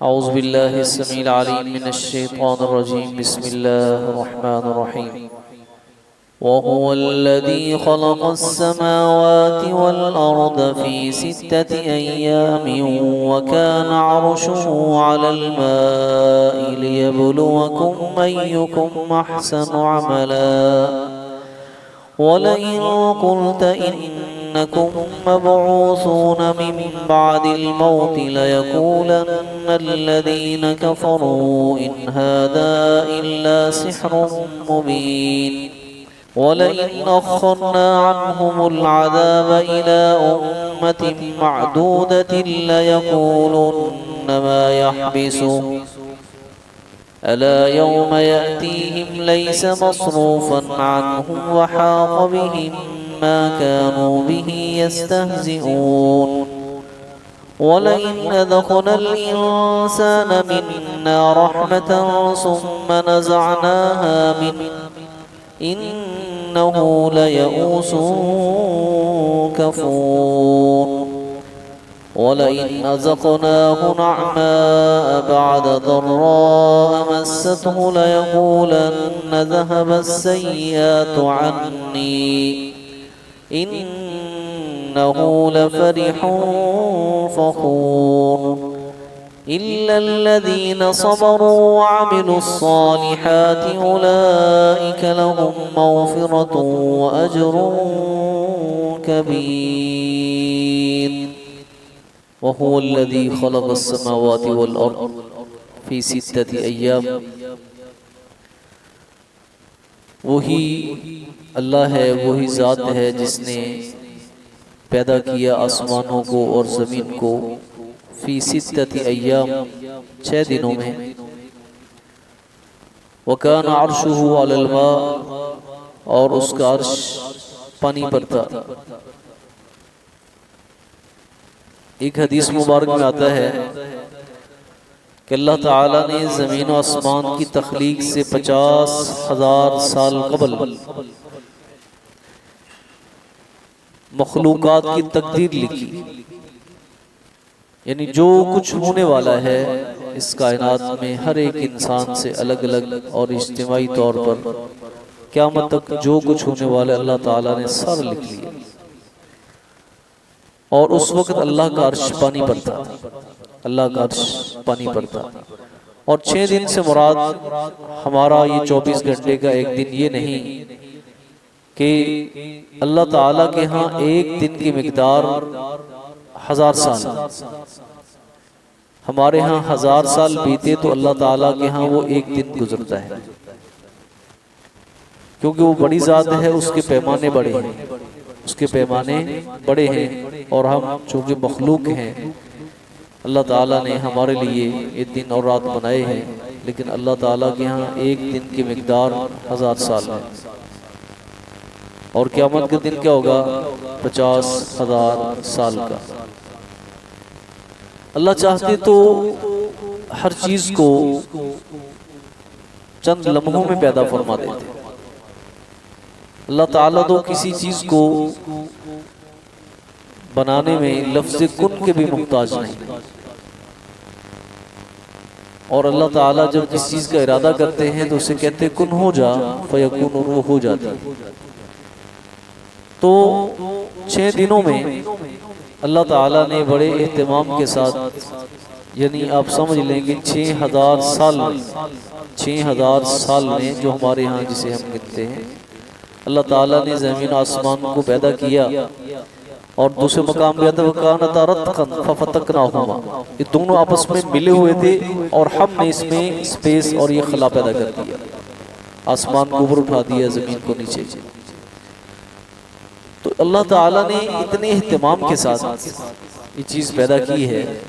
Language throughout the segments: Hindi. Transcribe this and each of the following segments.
औज़ुबिल्लाहिस्समीइल अलीम मिनश्शैतानिर्रजीम बिस्मिल्लाहिर्रहमानिर्रहीम वहुवल्लज़ी ख़लक़स्समावाति वल अर्ज़ फ़ी सित्तति अय्यामिन वकान अर्शुहु अलल माइ लियब्लुवकुम अय्युकुम अहसनु अमला वलइन क़ुल्त इन्नकुम मबऊसून मिन बअदिल मौति लयक़ूलन्न अल्लज़ीन कफ़रू इन हाज़ा इल्ला सिह्रुम मुबीन वलइन अख़्ख़रना अन्हुमुल अज़ाब इला उम्मतिन मअदूदतिन लयक़ूलुन्न मा यहबिसुहु अला यौम यअतीहिम लैस मस्रूफ़न अन्हुम वहाक़ बिहिम मा कानू बिही यस्तहज़िऊन वलइन अज़क़नल इंसान मिन्ना रहमतन सुम्म नज़अनाहा मिन्हु इन्नहु लयऊसुन कफ़ूर वलइन अज़क़नाहु नअमाअ बअद ज़र्राअ मस्सतहु लयक़ूलन्न ज़हबस्सय्यिआतु अन्नी इन्नहु लफ़रिहुन फ़ख़ूर इल्लल्लज़ीन सबरू वअमिलुस्सालिहाति उलाइक लहुम मग़फ़िरतुन व अज्रुन कबीर वहुवल्लज़ी ख़लक़स्समावाति वल अर्ज़ फ़ी सित्तति अय्याम। वही अल्लाह है, वही ज़ात है जिसने पैदा किया आसमानों को और ज़मीन को फ़ी सित्तति अय्याम 6 दिनों में। वकान अर्शुहु अलल मा और उसका अर्श पानी पर था। एक हदीस मुबारक में आता है कि अल्लाह ताला ने ज़मीन और आसमान की तख्लीक से 50,000 साल कबल मखलूक़ात की तकदीर लिखी, यानी जो कुछ होने वाला है इस कायनात में हर एक इंसान से अलग अलग और इज्तिमाई तौर पर क़यामत तक जो कुछ होने वाला अल्लाह ताला ने सारा लिख लिया। और उस वक्त अल्लाह का अर्श पानी पर था, अल्लाह का अर्श पानी पर था। और 6 दिन से मुराद हमारा ये 24 घंटे का एक दिन ये नहीं कि अल्लाह ताला के यहाँ एक दिन की मिक़दार 1000 साल, हमारे यहाँ 1000 साल बीते तो अल्लाह ताला के यहाँ वो एक दिन गुजरता है, क्योंकि वो बड़ी ज़ात है, उसके पैमाने बड़े हैं, उसके पैमाने बड़े हैं। और हम चूँकि मखलूक हैं, अल्लाह ताला ने हमारे लिए ये दिन और रात बनाए हैं, लेकिन अल्लाह ताला के यहाँ एक दिन की मिक़दार 1000 साल है। और क़यामत के दिन क्या होगा? 50,000 साल का। अल्लाह चाहते तो हर चीज़ को चंद लम्हों में पैदा फरमा देते। अल्लाह ताला तो किसी चीज़ को बनाने में लफ्ज़ कुन के भी मुहताज नहीं। और अल्लाह ताला जब किसी चीज़ का इरादा करते हैं तो उसे कहते कुन हो जा, फयकुन, और वो हो जाता है। तो 6 दिनों में अल्लाह ताला ने बड़े एहतमाम के साथ, यानी आप समझ लेंगे 6000 साल में जो हमारे यहाँ जिसे हम गिनते हैं, अल्लाह ताला ने ज़मीन आसमान को पैदा किया। और दूसरे मकाम पे आता वकानता रत्क़न फ़फ़तक़नाहुमा, ये दोनों आपस में मिले हुए थे और हमने इसमें स्पेस और ये खला पैदा कर दिया, आसमान को ऊपर उठा दिया, ज़मीन को नीचे। तो अल्लाह ताला ने इतने एहतमाम के साथ ये चीज़ पैदा की है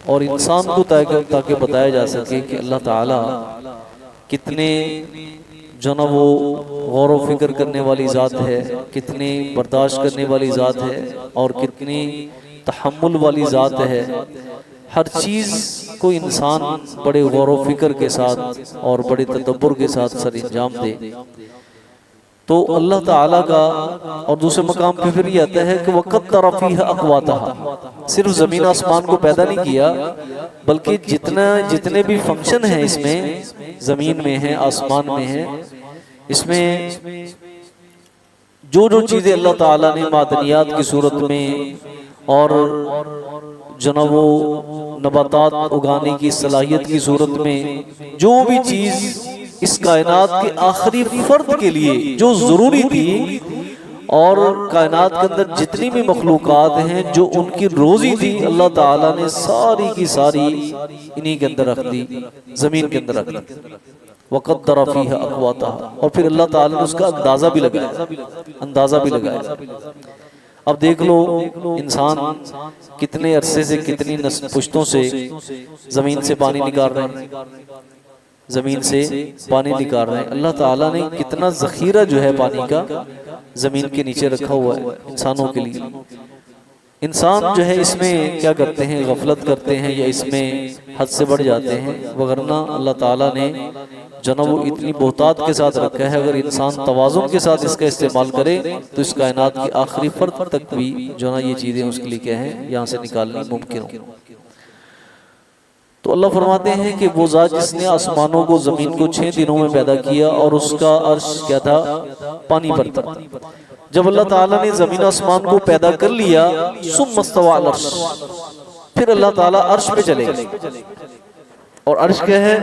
और इंसान को ताकि बताया जा सके कि अल्लाह ताला कितने जो ना वो गौर व फिक्र करने वाली ज़ात है, कितनी बर्दाश्त करने वाली ज़ात है और कितनी तहम्मुल वाली ज़ात है। हर चीज़ को इंसान बड़े गौर व फिक्र के साथ और बड़े तदब्बुर के साथ सर अंजाम दे। तो अल्लाह ताला का, और दूसरे मकाम पे फिर ये आता है कि वक़द्दर फ़ीहा अक़वातहा, सिर्फ ज़मीन आसमान को पैदा नहीं किया बल्कि जितने भी फंक्शन हैं इसमें, ज़मीन में है, आसमान में है, इसमें जो जो चीज़ें अल्लाह ताला ने मादनियात की सूरत में और जो ना वो नबातात उगाने की सलाहियत की सूरत में, जो भी चीज़ इस कायनात के आखिरी फर्द के लिए जो ज़रूरी थी, और कायनात के अंदर जितनी भी मखलूक़ात हैं जो उनकी रोज़ी थी, अल्लाह ताला ने सारी की सारी इन्हीं के अंदर रख दी, ज़मीन के अंदर रख दी। वक़द्दर फ़ीहा अक़वातहा, और फिर अल्लाह ताला ने उसका अंदाज़ा भी लगाया। अब देख लो इंसान कितने अरसे से, कितनी पुश्तों से ज़मीन से पानी निकाल रहे हैं, ज़मीन से पानी निकाल रहे हैं। अल्लाह ताला ने कितना ज़ख़ीरा जो है पानी का ज़मीन के नीचे रखा हुआ है इंसानों के लिए। इंसान जो है इसमें क्या करते हैं, गफलत करते हैं या इसमें हद से बढ़ जाते हैं, वगरना अल्लाह ताला ने जो ना वो इतनी बहुतात के साथ रखा है। अगर इंसान तवाज़ुन के साथ इसका इस्तेमाल करे तो इस कायनात की आखिरी फर्द तक भी जो ना ये चीज़ें उसके लिए क्या है, यहाँ से निकालनी मुमकिन हो। तो अल्लाह फरमाते हैं कि वो ज़ात जिसने आसमानों को, ज़मीन को 6 दिनों में पैदा किया और उसका अर्श क्या था, पानी पर था। जब अल्लाह ताला ने ज़मीन आसमान को पैदा कर लिया, सुम्मा इस्तवा अल अर्श, फिर अल्लाह ताला अर्श पे चले गए। और अर्श क्या है,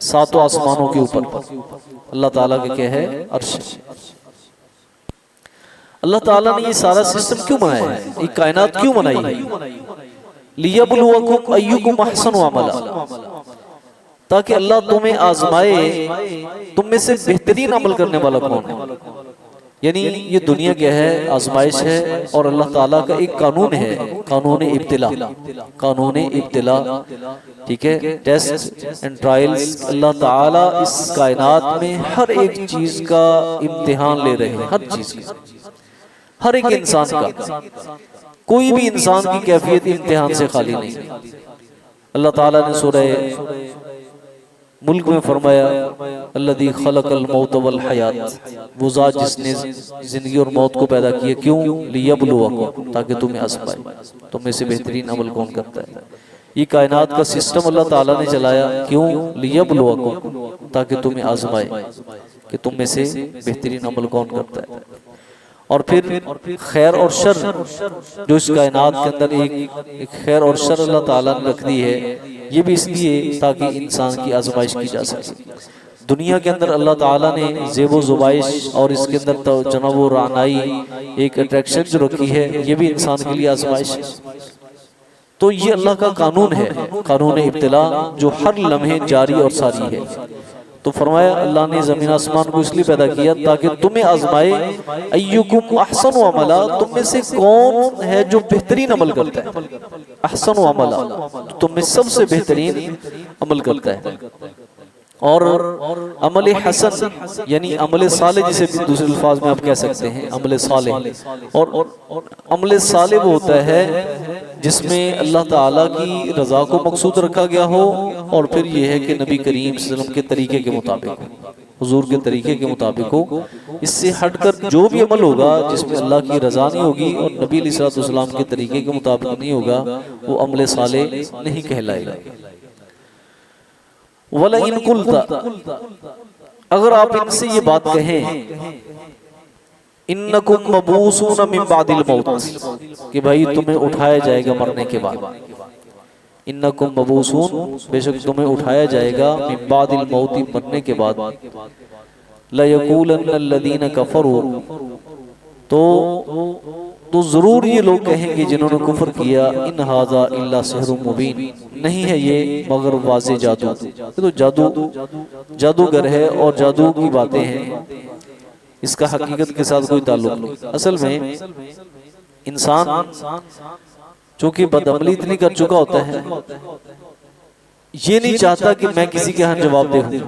7 आसमानों के ऊपर अल्लाह ताला के क्या है, अर्श। अल्लाह ताला ने ये सारा सिस्टम क्यों बनाया है, ये कायनात क्यों बनाई है, लियब्लुवकुम अय्युकुम अहसनु अमला, ताकि अल्लाह तुम्हें आजमाए तुम में से बेहतरीन अमल करने वाला कौन है। यानी ये दुनिया क्या है, आजमाइश है, और अल्लाह ताला का एक कानून है, कानून इब्तिला, ठीक है, टेस्ट एंड ट्रायल्स। अल्लाह ताला इस कायनात में हर एक चीज का इम्तिहान ले रहे हैं, हर चीज का, हर एक इंसान का। कोई भी इंसान की कैफियत इम्तिहान से खाली नहीं। अल्लाह ताला ने सूरह मुल्क में फरमाया, अल्लज़ी खलक़ल मौत वल हयात, वो ज़ात जिसने जिंदगी और मौत को पैदा किया, क्यों, लियब्लुवकुम, ताकि तुम्हें आज़माए, तुम में से बेहतरीन अमल कौन करता है। ये कायनात का सिस्टम अल्लाह ताला ने चलाया, क्यों, लियब्लुवकुम, ताकि तुम्हें आज़माए कि तुम में से बेहतरीन अमल कौन करता है। और फिर खैर और शर, जो इस कायनात के अंदर एक खैर और शर अल्लाह ताला ने रख दी है, ये भी इसलिए ताकि इंसान की आजमाइश की जा सके। दुनिया के अंदर अल्लाह ताला ने ज़ेबो ज़ुबाइश और इसके अंदर तो जनाब वो रानाई, एक अट्रैक्शन जो रखी है, ये भी इंसान के लिए आजमाइश है। तो ये अल्लाह का कानून है, कानून इब्तिला, जो हर लम्हे जारी और सारी है। तो फरमाया अल्लाह ने ज़मीन आसमान को इसलिए पैदा किया ताकि तुम्हें आजमाए, अय्युकुम अहसनु अमला, तुम में से कौन है जो बेहतरीन अमल करता है। अहसनु अमला, तुम में सबसे बेहतरीन अमल करता है। और अमल हसन यानी अमल साले, जिसे दूसरे अल्फाज में आप कह सकते हैं अमल साले। और अमल साले वो होता है जिसमें अल्लाह ताला की रज़ा को मकसूद रखा गया हो, और फिर यह है कि नबी करीम सल्लल्लाहु अलैहि वसल्लम के तरीके के मुताबिक, हुजूर के तरीके के मुताबिक हो। इससे हटकर जो भी अमल होगा जिसमें अल्लाह की रज़ा नहीं होगी और नबी अलैहि सल्लम के तरीके के मुताबिक नहीं होगा, वो अमल साले नहीं कहलाएगा। वला इन कुल्ता, अगर आप इनसे ये बात कहें, इन्नकुम मबूसून मिन बादिल मौत, कि भाई तुम्हें उठाया जाएगा मरने के बाद। इन्नकुम मबूसून, बेशक तुम्हें उठाया जाएगा, मिन बादिल मौत, मरने के बाद। ला यक़ूलन्न अल्लज़ीना कफ़रू, तो जरूर ये लोग कहेंगे जिन्होंने कुफ्र किया, इन हाज़ा इल्ला सिहरुम मुबीन, नहीं है ये मगर वाज़े जादू। तो जादूगर है और जादू की बातें हैं, इसका हकीकत के साथ कोई ताल्लुक नहीं। असल में इंसान चूंकि बदअमली इतनी कर चुका होता है, ये नहीं चाहता कि मैं किसी के यहाँ जवाब दे,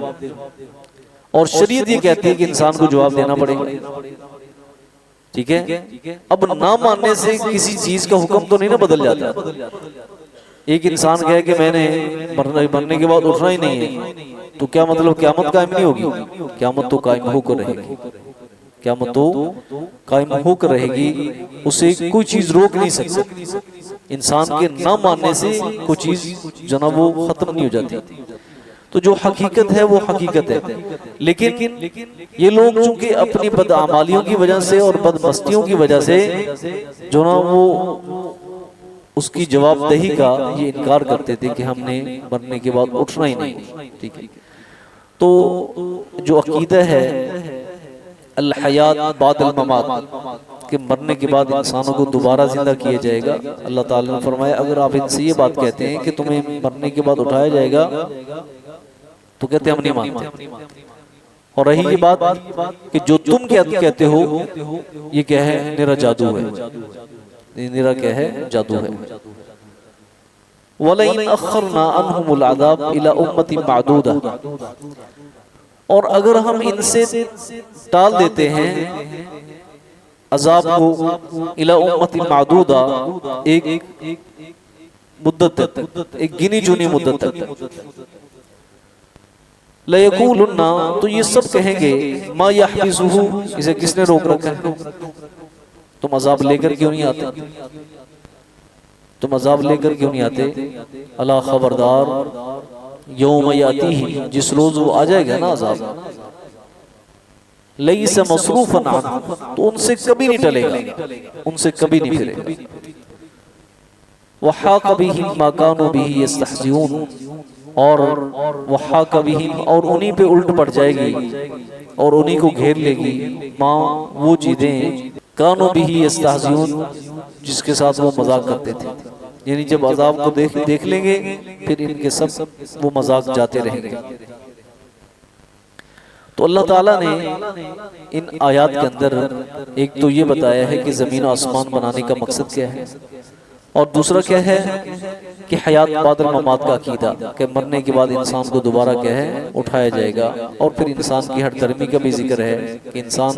और शरीयत ये कहती है कि इंसान को जवाब देना पड़ेगा। ठीक है, अब ना मानने से किसी चीज का हुक्म तो नहीं ना बदल जाता। एक इंसान कहे कि मैंने मरने के बाद उठना ही नहीं है, तो क्या मतलब क़यामत कायम नहीं होगी? क़यामत तो कायम होकर रहेगी। क़यामत तो कायम होकर रहेगी, उसे कोई चीज रोक नहीं सकती। इंसान के ना मानने से कोई चीज जो ना वो खत्म नहीं हो जाती। तो जो हकीकत है वो हकीकत है, लेकिन ये लोग चूंकि अपनी बदआमालियों की वजह से और बदमस्तियों की वजह से जो ना वो उसकी जवाबदेही का ये इनकार करते थे कि हमने मरने के बाद उठना ही नहीं। ठीक है, तो जो अकीदा है अल हयात बादल ममात, कि मरने के बाद इंसानों को दोबारा जिंदा किया जाएगा, अल्लाह ताला ने फरमाया अगर आप इनसे ये बात कहते हैं कि तुम्हें मरने के बाद उठाया जाएगा तो कहते हम नहीं मानते। और रही ये बात कि जो तुम कहते हो ये क्या है, निरा जादू है, निरा क्या है, जादू है। वलइन अखरना अन्हुमुल अज़ाब इला उम्मति मादूदा, और अगर हम इनसे टाल देते हैं अजाब को इला उम्मति मादूदा, एक मुद्दत तक, एक गिनी चुनी मुद्दत तक, लयकूलुन्ना, तो ये सब कहेंगे मा यहबिजुहु, इसे किसने रोक रखा है, तुम अजाब लेकर क्यों नहीं आते, तुम अजाब लेकर क्यों नहीं आते। अला खबरदार, यौम यातीही, जिस रोज वो आ जाएगा ना अजाब, लईसा मसरूफन अन्हु, तो उनसे कभी नहीं टलेगा, उनसे कभी नहीं फिरेगा। वहाक बिहिम मा कानू बिही यस्तहज़िऊन, और वहाक बिहिम, और उन्हीं पे उल्ट पड़ जाएगी और उन्हीं को घेर लेगी, माँ वो चीजें कानू बिही यस्तहज़िऊन, जिसके साथ वो मजाक करते थे। यानी जब अजाब को देख लेंगे फिर इनके सब वो मजाक जाते रहेंगे। तो अल्लाह ताला ने इन आयात के अंदर एक तो ये बताया है कि ज़मीन आसमान बनाने का मकसद क्या है, और दूसरा क्या है कि हयात बादल ममात का अकीदा, कि मरने के बाद इंसान को दोबारा क्या है, उठाया जाएगा। और फिर इंसान की हर धर्मी का भी जिक्र है कि इंसान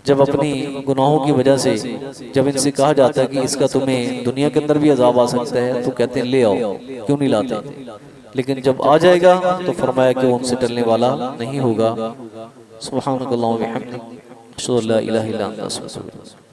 जब अपनी गुनाहों की वजह से जब इनसे कहा जाता है कि इसका तुम्हें दुनिया के अंदर भी अजाब आ सकता है, तो कहते हैं ले आओ, क्यों नहीं लाते। लेकिन जब आ जाएगा तो फरमाया कि वो उनसे टलने वाला नहीं होगा। सुब्हानकल्लाह व बिहम्दिक, अशहदु अल्ला इलाहा इल्ला अंता, अस्तगफिरुका।